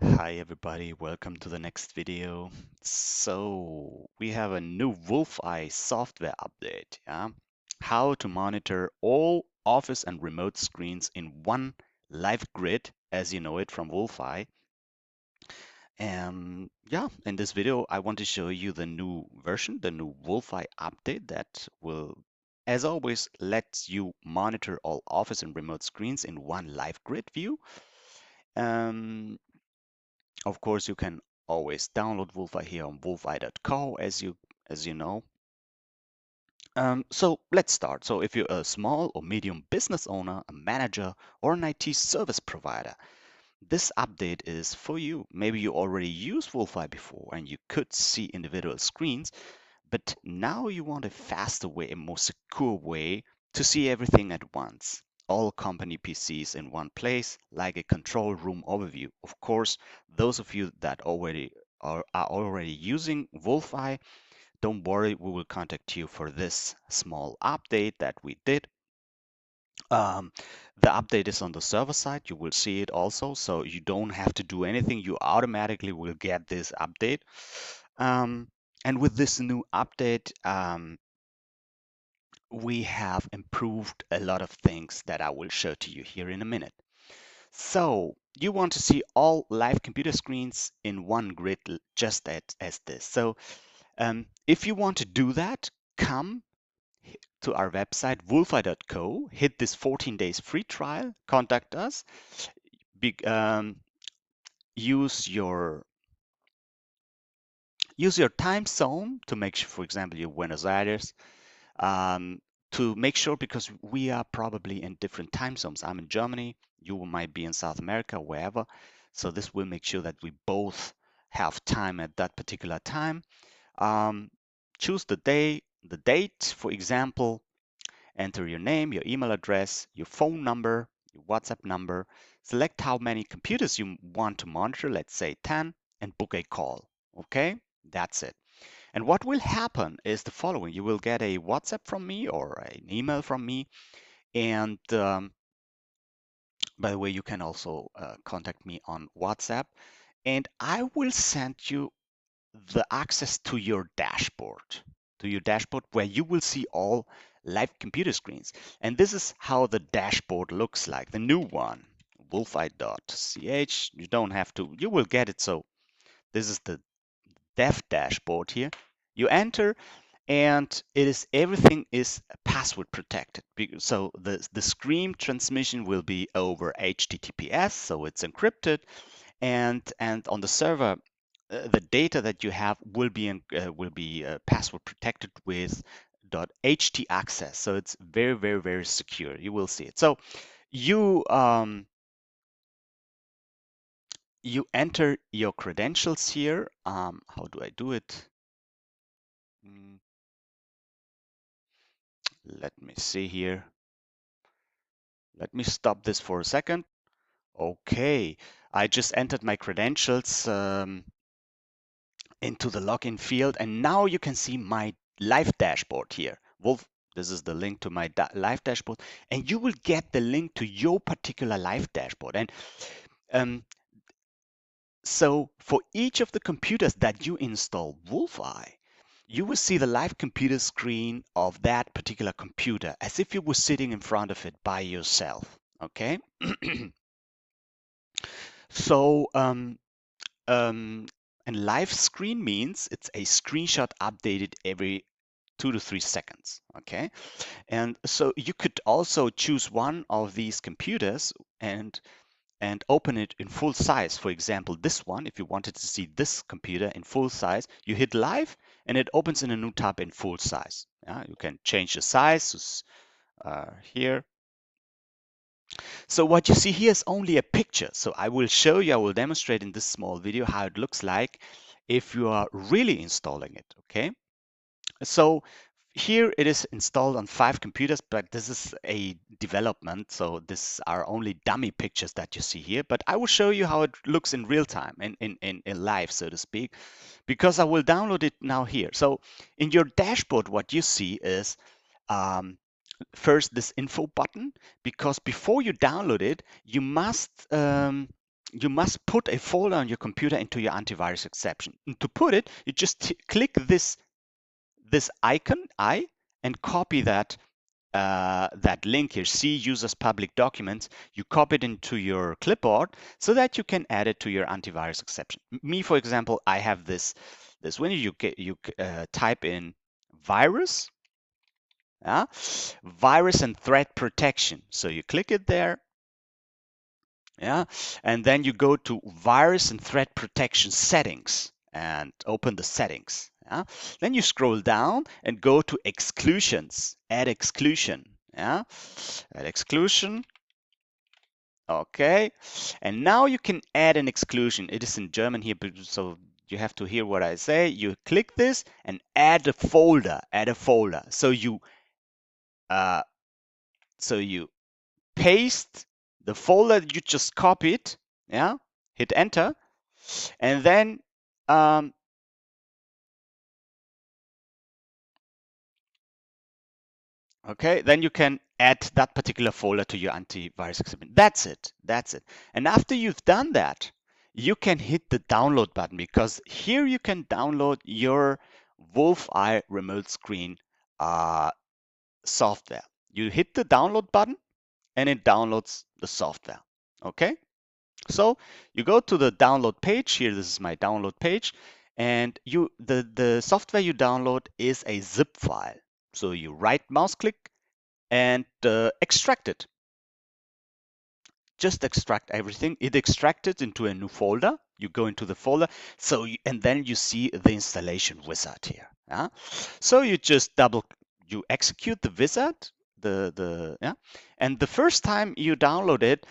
Hi everybody, welcome to the next video. So we have a new Wolfeye software update, yeah? How to monitor all office and remote screens in one live grid as you know it from Wolfeye. And yeah, in this video I want to show you the new version, the new Wolfeye update that will, as always, let you monitor all office and remote screens in one live grid view. Um, Of course, you can always download Wolfeye here on wolfeye.co, as you know. So let's start. So if you're a small or medium business owner, a manager, or an IT service provider, this update is for you. Maybe you already used Wolfeye before and you could see individual screens, but now you want a faster way, a more secure way to see everything at once. All company PCs in one place, like a control room overview. Of course, those of you that are already using Wolfeye, don't worry, we will contact you for this small update that we did. Um, the update is on the server side. You will see it also, so you don't have to do anything. You automatically will get this update. Um, and with this new update, we have improved a lot of things that I will show to you here in a minute. So you want to see all live computer screens in one grid just as this. So if you want to do that, come to our website wolfeye.co, hit this 14 days free trial, contact us, be, use your time zone to make sure, for example, you're Buenos Aires, um, to make sure, because we are probably in different time zones. I'm in Germany, you might be in South America, wherever. So this will make sure that we both have time at that particular time. Um, choose the day, the date, for example, enter your name, your email address, your phone number, your WhatsApp number, select how many computers you want to monitor, let's say 10, and book a call. Okay, that's it. And what will happen is the following. You will get a WhatsApp from me or an email from me. And by the way, you can also contact me on WhatsApp. And I will send you the access to your dashboard where you will see all live computer screens. And this is how the dashboard looks like, the new one, wolfeye.ch. You don't have to, you will get it. So this is the dev dashboard here. You enter, and everything is password protected. So the screen transmission will be over HTTPS, so it's encrypted, and on the server, the data that you have will be password protected with .ht access. So it's very, very, very secure. You will see it. So you you enter your credentials here. How do I do it? Mm, Let me see here. Let me stop this for a second. Okay, I just entered my credentials into the login field, and now you can see my live dashboard here. Wolf, this is the link to my live dashboard, and you will get the link to your particular live dashboard. And um, so for each of the computers that you install Wolfeye, you will see the live computer screen of that particular computer as if you were sitting in front of it by yourself. Okay. So and live screen means it's a screenshot updated every 2 to 3 seconds. Okay. And so you could also choose one of these computers and open it in full size. For example, this one, if you wanted to see this computer in full size, you hit live and it opens in a new tab in full size. Yeah, you can change the size here. So what you see here is only a picture. So I will demonstrate in this small video how it looks like if you are really installing it. Okay. So here it is installed on 5 computers, but this is a development. So these are only dummy pictures that you see here, but I will show you how it looks in real time, in live, so to speak, because I will download it now here. So in your dashboard, what you see is um, first this info button, because before you download it, you must you must put a folder on your computer into your antivirus exception. And to put it, you just click this icon, and copy that link here, see users public documents. You copy it into your clipboard so that you can add it to your antivirus exception. Me, for example, I have this when you type in virus, virus and threat protection. So you click it there, and then you go to virus and threat protection settings and open the settings. Then you scroll down and go to exclusions, add exclusion. Add exclusion. Okay, and now you can add an exclusion. It is in German here, so you have to hear what I say. You click this and add a folder. So you paste the folder you just copied. Hit enter, and then okay, then you can add that particular folder to your antivirus exception. That's it. And after you've done that, you can hit the download button, because here you can download your Wolfeye Remote Screen software. You hit the download button and it downloads the software. Okay, so you go to the download page here. This is my download page, and the software you download is a zip file. So you right mouse click and extract it. Just extract everything. It extracted into a new folder. You go into the folder, and then you see the installation wizard here. So you just you execute the wizard, and the first time you download it,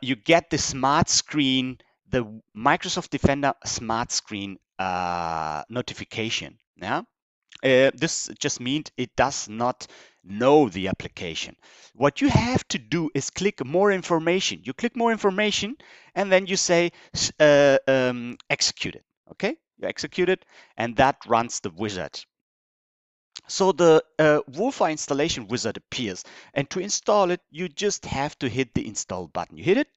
you get the smart screen, the Microsoft Defender smart screen notification. This just means it does not know the application. What you have to do is click more information. You click more information, and then you say execute it. Okay, you execute it, and that runs the wizard. So the Wolfeye installation wizard appears, and to install it, you just have to hit the install button. You hit it,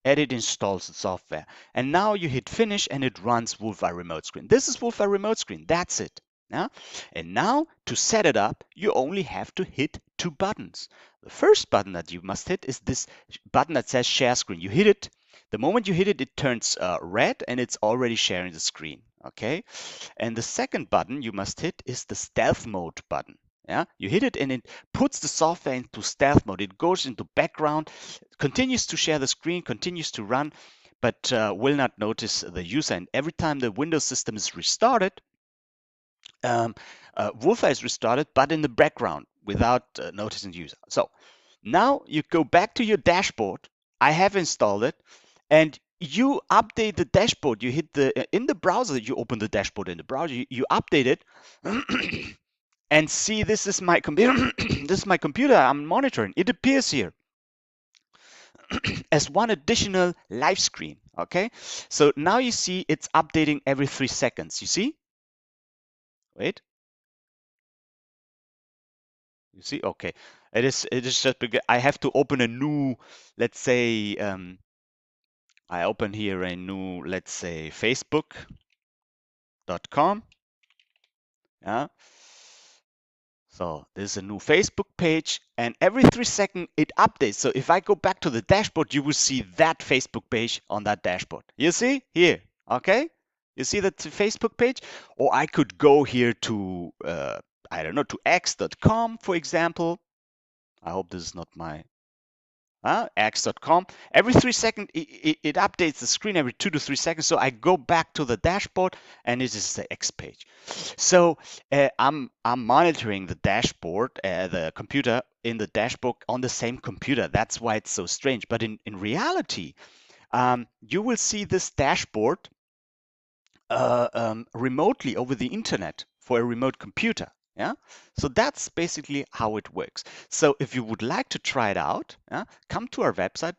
and it installs the software. And now you hit finish, and it runs Wolfeye Remote Screen. This is Wolfeye Remote Screen. That's it. And now to set it up, you only have to hit two buttons. The first button that you must hit is this button that says share screen. You hit it. The moment you hit it, it turns red, and it's already sharing the screen. Okay, and the second button you must hit is the stealth mode button. You hit it and it puts the software into stealth mode. It goes into background, continues to share the screen, continues to run, but will not notice the user. And every time the Windows system is restarted, Wolfeye is restarted, but in the background without noticing the user. So now you go back to your dashboard. I have installed it, and you update the dashboard. You hit in the browser. You open the dashboard in the browser. You update it, and see, this is my computer. This is my computer I'm monitoring. It appears here as one additional live screen. Okay, so now you see it's updating every 3 seconds. You see? Wait. You see? Okay. It is just because I have to open a new, let's say, I open here a new, let's say, facebook.com. Yeah. So this is a new Facebook page, and every 3 seconds it updates. So if I go back to the dashboard, you will see that Facebook page on that dashboard. You see here, okay? You see that Facebook page? Or I could go here to, I don't know, to x.com, for example. I hope this is not my x.com. Every 3 seconds, it updates the screen every 2 to 3 seconds. So I go back to the dashboard, and it is the X page. So I'm monitoring the dashboard, the computer in the dashboard on the same computer. That's why it's so strange. But in reality, you will see this dashboard remotely over the internet for a remote computer. So that's basically how it works. So if you would like to try it out, come to our website.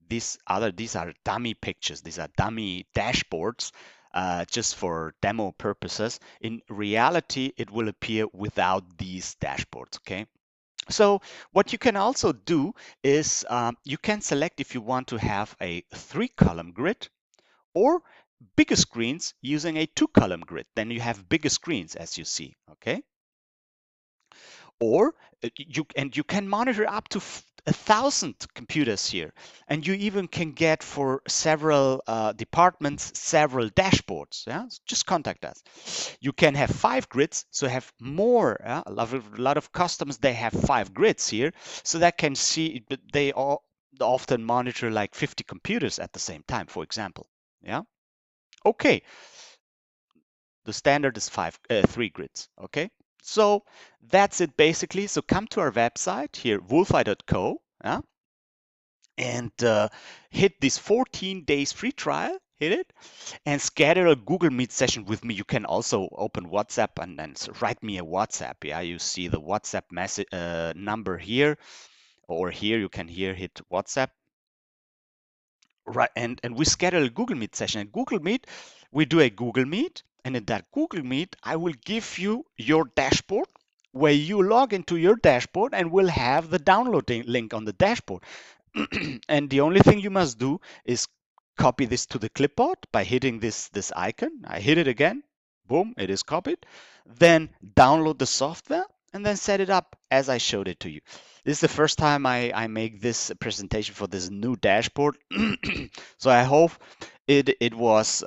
These are dummy pictures. These are dummy dashboards, just for demo purposes. In reality, it will appear without these dashboards. Okay. So what you can also do is you can select if you want to have a 3-column grid or bigger screens using a 2-column grid. Then you have bigger screens, as you see, okay? Or you can monitor up to 1,000 computers here, and you even can get for several departments several dashboards. Yeah, so just contact us. You can have 5 grids, so have more. Yeah? A lot of customers, they have 5 grids here, so that can see. They all often monitor like 50 computers at the same time, for example. Yeah. Okay, the standard is 3 grids. Okay, so that's it basically. So come to our website here, wolfeye.co, yeah, and hit this 14 days free trial. Hit it and schedule a Google Meet session with me. You can also open WhatsApp and write me a WhatsApp. Yeah, you see the WhatsApp message number here, or here you can hit WhatsApp. Right, and we schedule a Google Meet session. In Google Meet, we do a Google Meet, and in that Google Meet, I will give you your dashboard where you log into your dashboard and will have the downloading link on the dashboard. And the only thing you must do is copy this to the clipboard by hitting this icon. I hit it again, boom, it is copied. Then download the software and then set it up as I showed it to you. This is the first time I make this presentation for this new dashboard. So I hope it was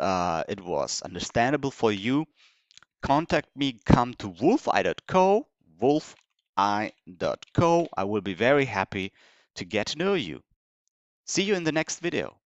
understandable for you. Contact me, come to wolfeye.co, wolfeye.co. I will be very happy to get to know you. See you in the next video.